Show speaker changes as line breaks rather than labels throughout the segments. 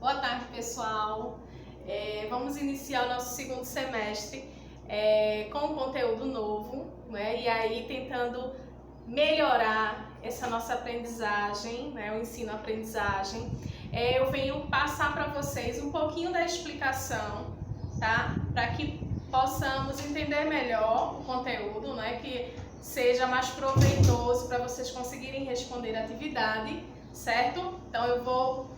Boa tarde, pessoal. Vamos iniciar o nosso segundo semestre com um conteúdo novo, né? E aí tentando melhorar essa nossa aprendizagem, né? O ensino-aprendizagem. Eu venho passar para vocês um pouquinho da explicação, tá? Para que possamos entender melhor o conteúdo, né? Que seja mais proveitoso para vocês conseguirem responder a atividade, certo? Então eu vou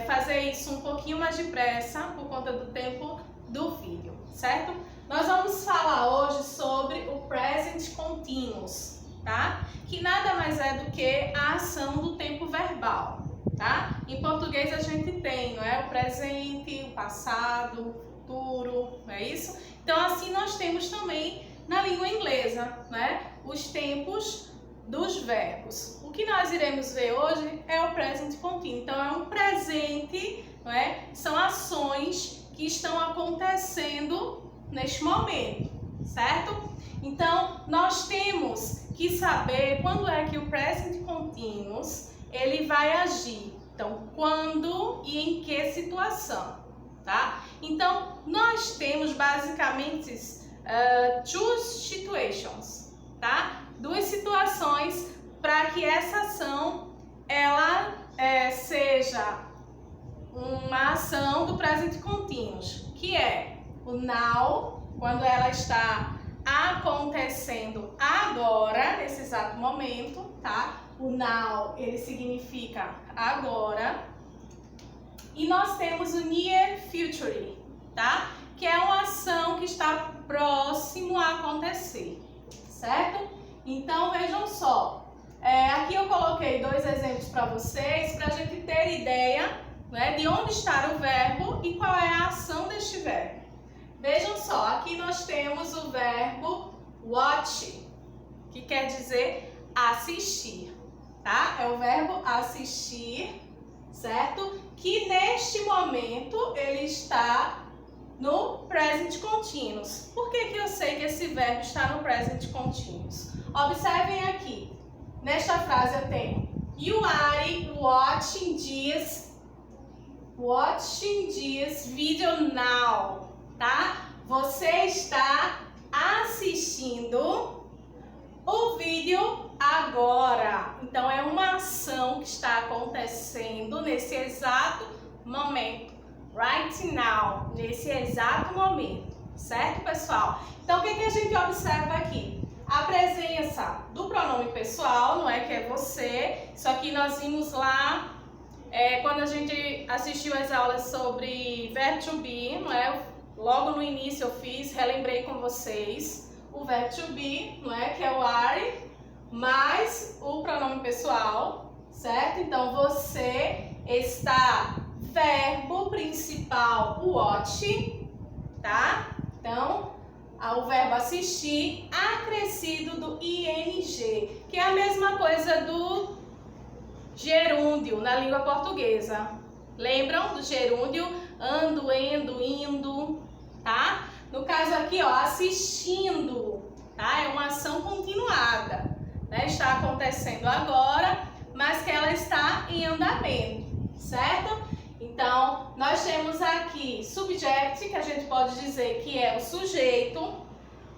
fazer isso um pouquinho mais depressa por conta do tempo do vídeo, certo? Nós vamos falar hoje sobre o present continuous, tá? Que nada mais é do que a ação do tempo verbal, tá? Em português a gente tem, não é? O presente, o passado, o futuro, não é isso? Então assim nós temos também na língua inglesa, né? Os tempos dos verbos. O que nós iremos ver hoje é o present continuous. Então é um presente, não é? São ações que estão acontecendo neste momento, certo? Então nós temos que saber quando é que o present continuous ele vai agir. Então quando e em que situação, tá? Então nós temos basicamente two situations, tá? Duas situações para que essa ação ela seja uma ação do present continuous, que é o now, quando ela está acontecendo agora, nesse exato momento, tá? O now, ele significa agora. E nós temos o near future, tá? Que é uma ação que está próximo a acontecer, certo? Então vejam só, aqui eu coloquei dois exemplos para vocês, para a gente ter ideia, né, de onde está o verbo e qual é a ação deste verbo. Vejam só, aqui nós temos o verbo watch, que quer dizer assistir, tá? É o verbo assistir, certo? Que neste momento ele está no present continuous. Por que eu sei que esse verbo está no present continuous? Observem aqui. Nesta frase eu tenho You are watching this video now, tá? Você está assistindo o vídeo agora. Então é uma ação que está acontecendo nesse exato momento. Right now, nesse exato momento, certo, pessoal? Então, o que a gente observa aqui? A presença do pronome pessoal, não é? Que é você. Isso aqui nós vimos lá quando a gente assistiu as aulas sobre verbo to be, não é? Logo no início eu fiz, relembrei com vocês o verbo to be, não é? Que é o are, mais o pronome pessoal, certo? Então, você está... Verbo principal, watch, tá? Então, o verbo assistir, acrescido do ing, que é a mesma coisa do gerúndio na língua portuguesa. Lembram do gerúndio? Ando, endo, indo, tá? No caso aqui, ó, assistindo, tá? É uma ação continuada, né? Está acontecendo agora, mas que ela está em andamento, certo? Então, nós temos aqui subject, que a gente pode dizer que é o sujeito,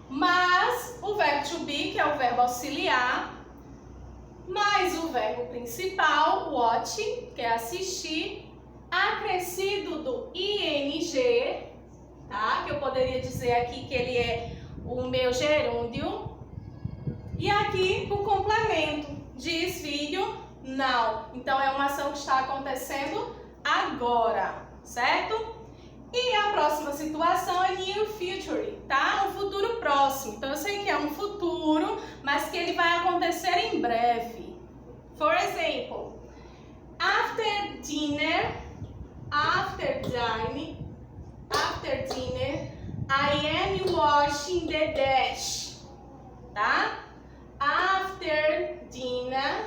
mas o verbo to be, que é o verbo auxiliar, mais o verbo principal, watch, que é assistir, acrescido do ing, tá? Que eu poderia dizer aqui que ele é o meu gerúndio. E aqui o complemento, this video now. Então, é uma ação que está acontecendo agora, certo? E a próxima situação é near future, tá? Um futuro próximo. Então eu sei que é um futuro, mas que ele vai acontecer em breve. For example, after dinner, I am washing the dish, tá? After dinner,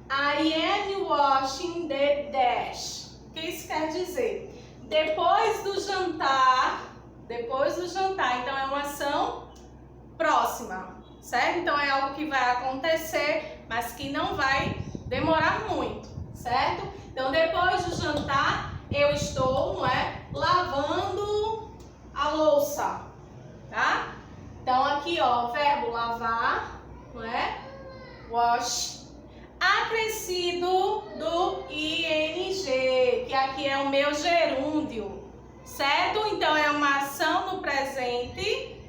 I am washing the dish. O que isso quer dizer? Depois do jantar, então é uma ação próxima, certo? Então é algo que vai acontecer, mas que não vai demorar muito, certo? Então depois do jantar, eu estou, não é, lavando a louça, tá? Então aqui, ó, o verbo lavar, não é? Wash, acrescido do ing, que aqui é o meu gerúndio, certo? Então é uma ação no presente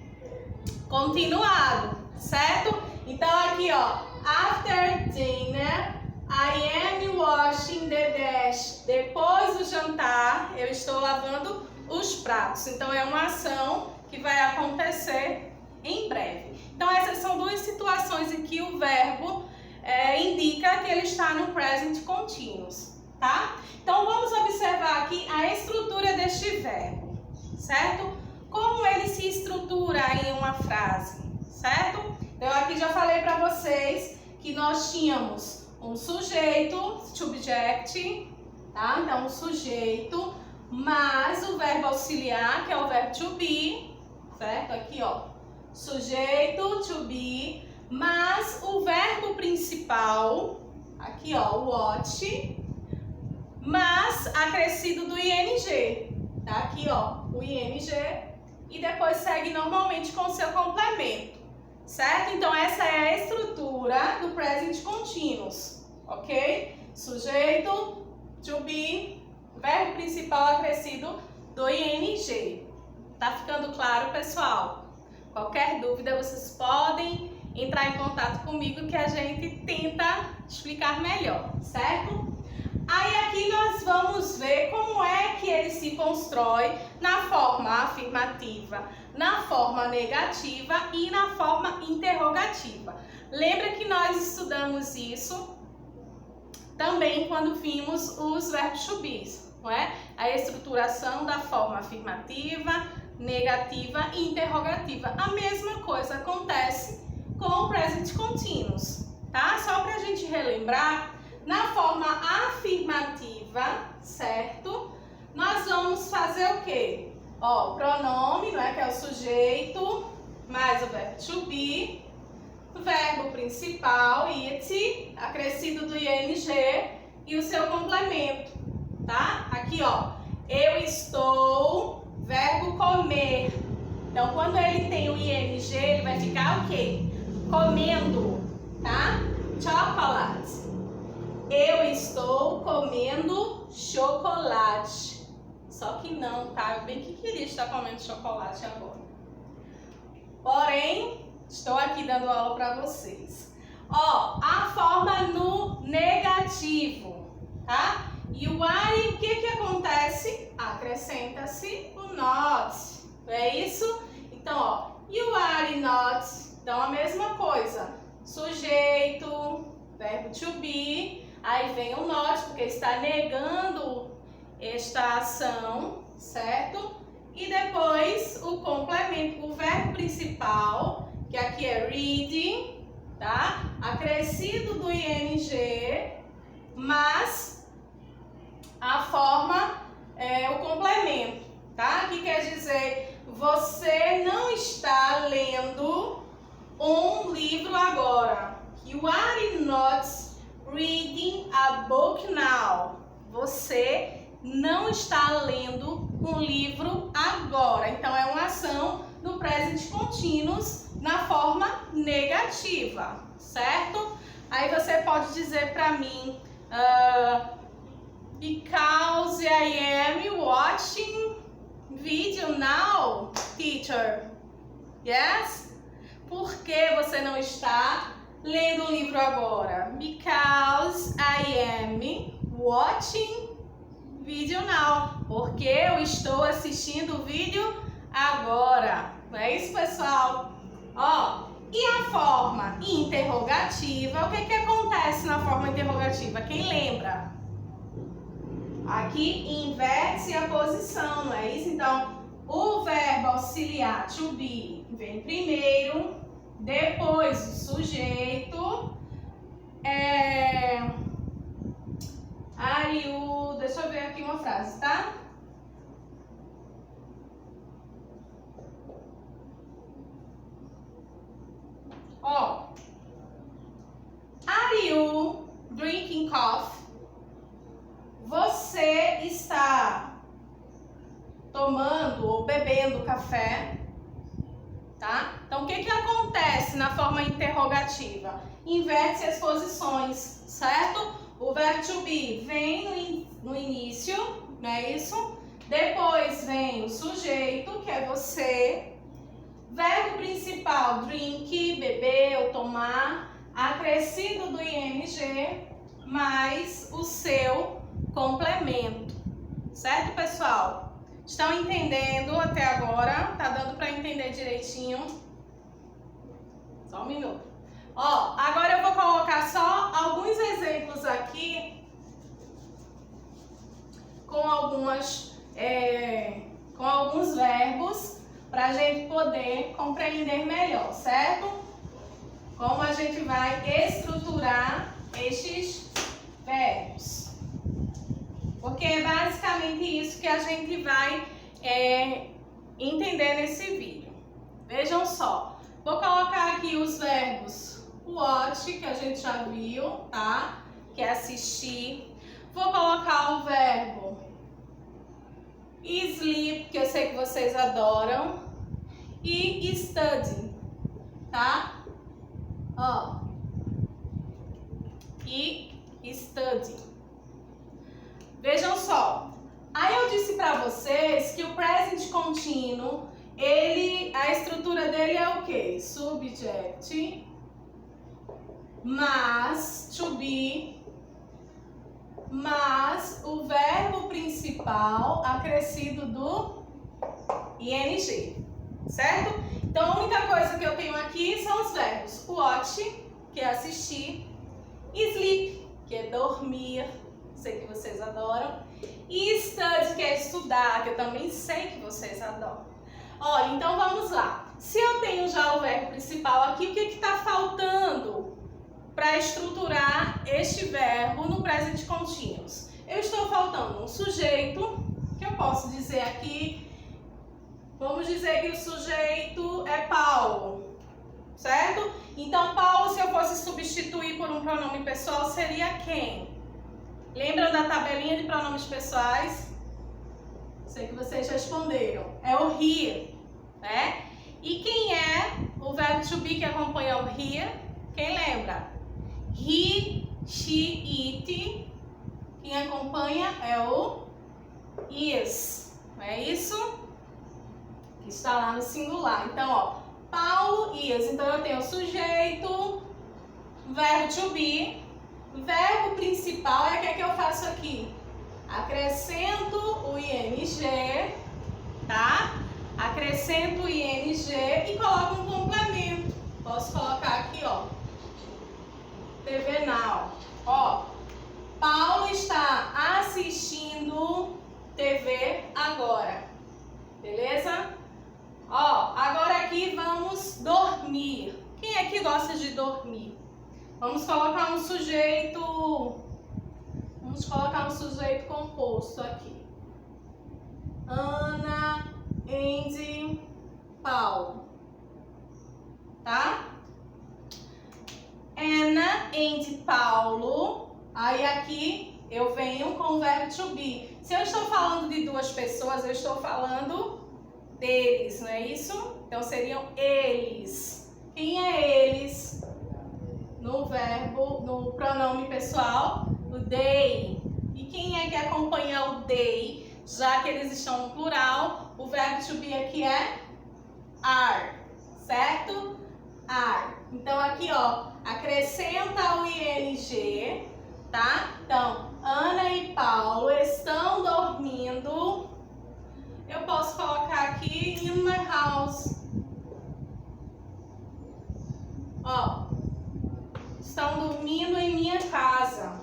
continuado, certo? Então aqui, ó, after dinner, I am washing the dish. Depois do jantar, eu estou lavando os pratos. Então é uma ação que vai acontecer em breve. Então essas são duas situações em que o verbo indica que ele está no present continuous, tá? Então vamos observar aqui a estrutura deste verbo, certo? Como ele se estrutura em uma frase, certo? Então aqui já falei para vocês que nós tínhamos um sujeito, subject, tá? Então um sujeito, mais o verbo auxiliar, que é o verbo to be, certo? Aqui, ó, sujeito, to be, mas o verbo principal, aqui, ó, watch, mas acrescido do ing, tá? Aqui, ó, o ing, e depois segue normalmente com o seu complemento, certo? Então essa é a estrutura do present continuous, ok? Sujeito, to be, verbo principal acrescido do ing. Tá ficando claro, pessoal? Qualquer dúvida vocês podem entrar em contato comigo que a gente tenta explicar melhor, certo? Aí aqui nós vamos ver como é que ele se constrói na forma afirmativa, na forma negativa e na forma interrogativa. Lembra que nós estudamos isso também quando vimos os verbos to be, não é? A estruturação da forma afirmativa, negativa e interrogativa. A mesma coisa acontece com o present continuous, tá? Só para a gente relembrar, na forma afirmativa, certo? Nós vamos fazer o quê? Ó, o pronome, não é? Que é o sujeito, mais o verbo to be, o verbo principal, it, acrescido do ing e o seu complemento, tá? Aqui, ó, eu estou, verbo comer. Então, quando ele tem o ing, ele vai ficar o quê? Comendo, tá? Chocolate. Eu estou comendo chocolate. Só que não, tá? Eu bem que queria estar comendo chocolate agora. Porém, estou aqui dando aula para vocês. Ó, a forma no negativo, tá? E o are, o que que acontece? Acrescenta-se o not. É isso? Então, ó, you are not. Então, a mesma coisa. Sujeito, verbo to be. Aí vem o not, porque está negando esta ação, certo? E depois o complemento, o verbo principal, que aqui é reading, tá? Acrescido do ing, mas a forma o complemento, tá? Que quer dizer, você não está lendo um livro agora. You are not reading a book now. Você não está lendo um livro agora. Então é uma ação no present continuous na forma negativa, certo? Aí você pode dizer para mim, because I am watching video now, teacher. Yes? Por que você não está lendo um livro agora? Because I am watching video now. Porque eu estou assistindo o vídeo agora. Não é isso, pessoal? Ó, e a forma interrogativa? O que que acontece na forma interrogativa? Quem lembra? Aqui inverte a posição, não é isso? Então, o verbo auxiliar to be vem primeiro, depois o sujeito, deixa eu ver aqui uma frase, tá? Ó, are you drinking coffee? Você está tomando ou bebendo café, tá? Então, o que que acontece na forma interrogativa? Inverte as posições, certo? O verbo to be vem no início, não é isso? Depois vem o sujeito, que é você. Verbo principal, drink, beber ou tomar, acrescido do ing, mais o seu complemento. Certo, pessoal? Estão entendendo até agora? Tá dando para entender direitinho? Só um minuto. Ó, agora eu vou colocar só alguns exemplos aqui com alguns verbos para a gente poder compreender melhor, certo? Como a gente vai estruturar estes verbos. Porque é basicamente isso que a gente vai entender nesse vídeo. Vejam só, vou colocar aqui os verbos watch, que a gente já viu, tá? Que é assistir. Vou colocar o verbo sleep, que eu sei que vocês adoram, e study, tá? Ó, e study. Vejam só, aí eu disse pra vocês que o present contínuo, a estrutura dele é o quê? Subject, mais to be, mais o verbo principal acrescido do ing, certo? Então a única coisa que eu tenho aqui são os verbos watch, que é assistir, sleep, que é dormir, sei que vocês adoram, e study, que é estudar, que eu também sei que vocês adoram. Olha, então vamos lá. Se eu tenho já o verbo principal aqui, o que está faltando para estruturar este verbo no present continuous? Eu estou faltando um sujeito, que eu posso dizer aqui, vamos dizer que o sujeito é Paulo, certo? Então, Paulo, se eu fosse substituir por um pronome pessoal, seria quem? Lembram da tabelinha de pronomes pessoais? Sei que vocês responderam. É o he, né? E quem é o verbo to be que acompanha o he? Quem lembra? He, she, it. Quem acompanha é o is. Não é isso? Que está lá no singular. Então, ó, Paulo, is. Então, eu tenho o sujeito, verbo to be. Verbo principal é o que eu faço aqui? Acrescento o ing, tá? Acrescento o ing e coloco um complemento. Posso colocar aqui, ó, TV Now. Ó, Paulo está assistindo TV agora. Beleza? Ó, agora aqui vamos dormir. Quem é que gosta de dormir? Vamos colocar um sujeito composto aqui. Ana, Andy, Paulo. Tá? Ana, Andy, Paulo. Aí aqui eu venho com o verbo to be. Se eu estou falando de duas pessoas, eu estou falando deles, não é isso? Então seriam eles. Quem é eles? No verbo, no pronome pessoal, o they. E quem é que acompanha o they? Já que eles estão no plural, o verbo to be aqui é are, certo? Are. Então aqui, ó, acrescenta o ing, tá? Então, Ana e Paulo estão dormindo. Eu posso colocar aqui in my house. Ó, estão dormindo em minha casa,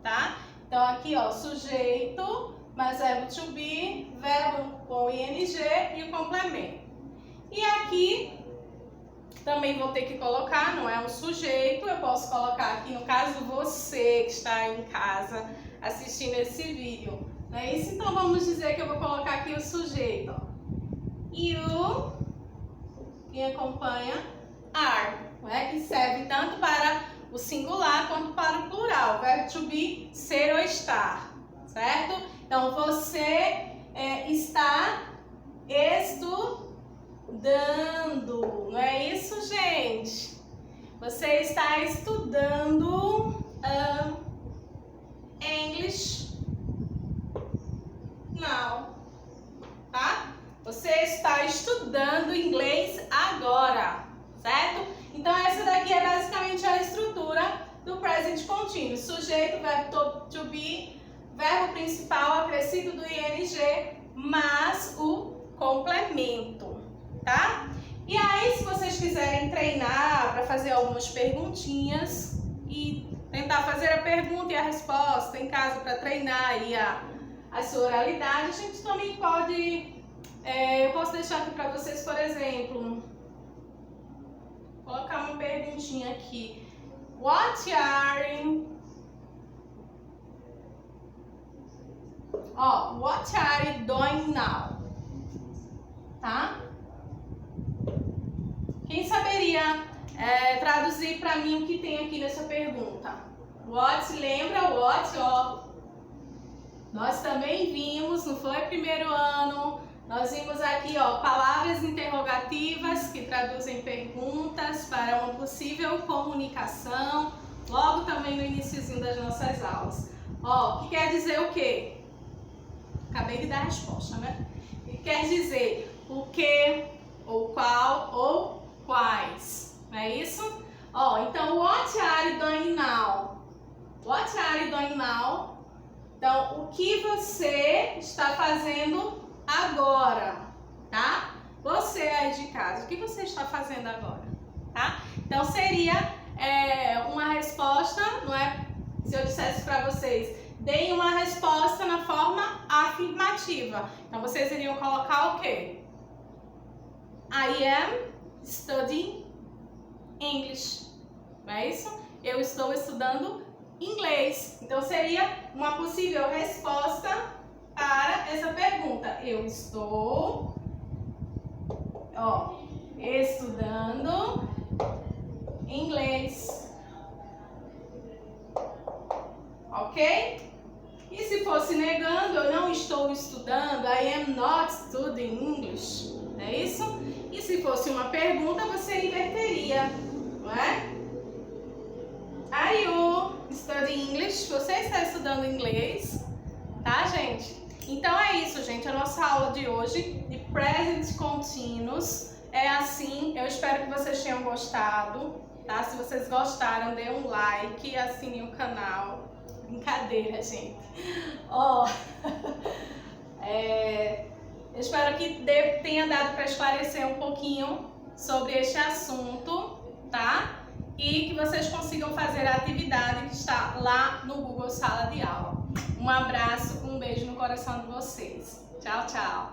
tá? Então aqui, ó, sujeito, mais verbo to be, verbo com ing e o complemento. E aqui também vou ter que colocar, não é um sujeito, eu posso colocar aqui, no caso, você que está em casa assistindo esse vídeo, não é isso? Então vamos dizer que eu vou colocar aqui o sujeito, ó. You, quem acompanha, are, não é? Que serve tanto para o singular quanto para o plural, verbo to be, ser ou estar, certo? Então você está estudando, não é isso, gente? Você está estudando English now, tá? Você está estudando inglês agora, certo? Então essa daqui é basicamente a estrutura do present continuous. Sujeito, verbo to be, verbo principal acrescido do ing, mais o complemento, tá? E aí, se vocês quiserem treinar para fazer algumas perguntinhas e tentar fazer a pergunta e a resposta em casa para treinar aí a sua oralidade, a gente também pode... eu posso deixar aqui para vocês, por exemplo, colocar uma perguntinha aqui. What are you doing now? Tá? Quem saberia traduzir para mim o que tem aqui nessa pergunta? What, lembra? What, ó. Nós também vimos, não foi primeiro ano, nós vimos aqui, ó, palavras interrogativas que traduzem perguntas para uma possível comunicação, logo também no iniciozinho das nossas aulas. Ó, que quer dizer o quê? Acabei de dar a resposta, né? Que quer dizer o que, ou qual, ou quais, não é isso? Ó, então, what are you doing now? What are you doing now? Então, o que você está fazendo agora, tá? Você aí de casa, o que você está fazendo agora, tá? Então, seria uma resposta, não é? Se eu dissesse para vocês, deem uma resposta na forma afirmativa. Então, vocês iriam colocar o quê? I am studying English, não é isso? Eu estou estudando inglês. Então, seria uma possível resposta para essa pergunta. Eu estou, ó, estudando inglês. Ok? E se fosse negando, eu não estou estudando, I am not studying English. É isso? E se fosse uma pergunta, você inverteria, não é? Are you studying English? Você está estudando inglês, tá, gente? Então é isso, gente. A nossa aula de hoje de Present Continuous é assim. Eu espero que vocês tenham gostado, tá? Se vocês gostaram, dê um like e assinem o canal. Brincadeira, gente. Ó, eu espero que tenha dado para esclarecer um pouquinho sobre este assunto, tá? E que vocês consigam fazer a atividade que está lá no Google Sala de Aula. Um abraço, um beijo no coração de vocês. Tchau, tchau.